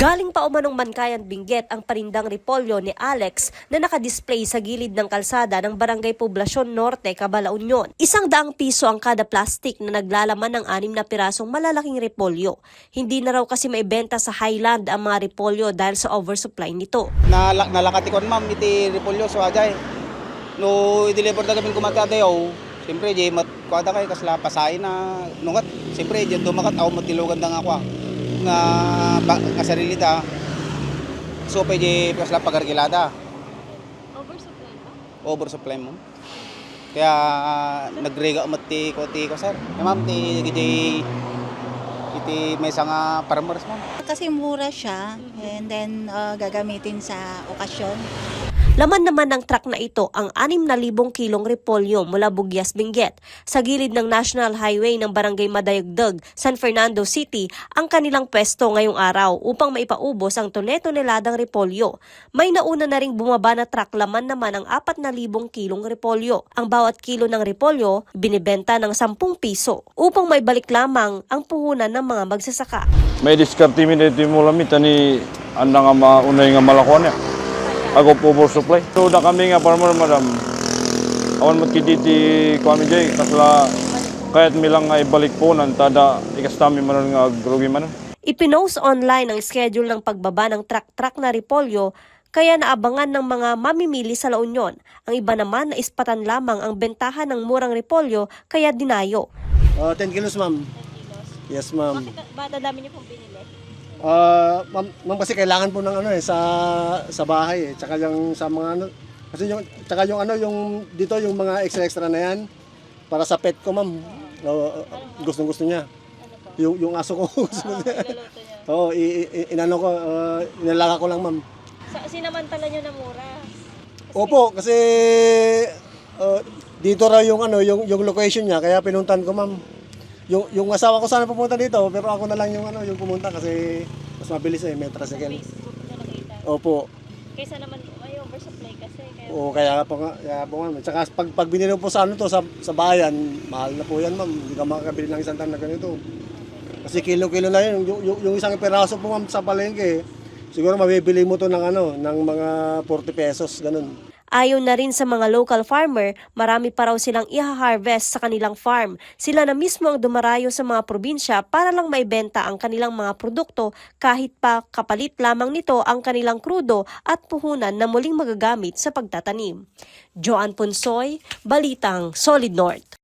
Galing pa umanong Mankayan Benguet ang panindang repolyo ni Alex na nakadisplay sa gilid ng kalsada ng Barangay Poblacion Norte, Cabala Union. ₱100 ang kada plastic na naglalaman ng 6 na pirasong malalaking repolyo. Hindi na raw kasi maibenta sa Highland ang mga repolyo dahil sa oversupply nito. Nalakatikon ma'am iti repolyo so ajay. No i-deliver na kami kumatadayaw. Siyempre di matkwada kay kasla pasay na nungat. Siyempre di dumakat aw matilugan na ako nga sarili ta. So pwede kasla pagargilada. Oversupply ba? Oversupply mo. Kaya nagrega mati ko sir. Ma'am iti may nga farmers ma'am. Kasi mura siya and then gagamitin sa okasyon. Laman naman ng truck na ito ang 6,000 kilong repolyo mula Bugyas, Benguet. Sa gilid ng National Highway ng Barangay Madayagdag, San Fernando City, ang kanilang pwesto ngayong araw upang maipaubos ang toneladang repolyo. May nauna na ring bumaba na truck, laman naman ang 4,000 kilong repolyo. Ang bawat kilo ng repolyo, binibenta ng ₱10 upang may balik lamang ang puhunan ng mga magsasaka. May diskarte mi dito mo lamit ani anda nga maunay nga malakuan ya. Ako po oversupply. So da kami nga farmer madam. Awan magkiditi kami jay kasla kahit milang nga ibalik po nan tada ikastami man nga grogi man. Ipinost online ang schedule ng pagbaba ng truck na repolyo kaya naabangan ng mga mamimili sa La Union. Ang iba naman na ispatan lamang ang bentahan ng murang repolyo kaya dinayo. 10 kilos ma'am. Yes ma'am. Bakit dami niyo pong binili? Ma'am kasi kailangan po ng sa bahay eh. Tsaka yung sa mga kasi yung dito yung mga extra na yan para sa pet ko ma'am. Gustong-gusto niya. Yung aso ko gusto niya. Oo, inalaga ko lang ma'am. Sinamantala niyo na mura? Opo, kasi dito raw yung yung location niya kaya pinuntan ko ma'am. Yung asawa ko sana pumunta dito pero ako na lang yung pumunta kasi mas mabilis may tricycle. Opo. Kaysa naman may oversupply kasi. Oo, kaya po nga. Tsaka pag binili po sa sa bayan, mahal na po yan ma'am. Hindi ka makakabili ng isang tan na ganito. Kasi kilo-kilo na yun. Yung isang peraso po ma'am sa palengke, siguro mabibili mo to ng mga ₱40, ganun. Ayon na rin sa mga local farmer, marami pa raw silang iha-harvest sa kanilang farm. Sila na mismo ang dumarayo sa mga probinsya para lang maibenta ang kanilang mga produkto kahit pa kapalit lamang nito ang kanilang krudo at puhunan na muling magagamit sa pagtatanim. Joanne Ponsoy, Balitang Solid North.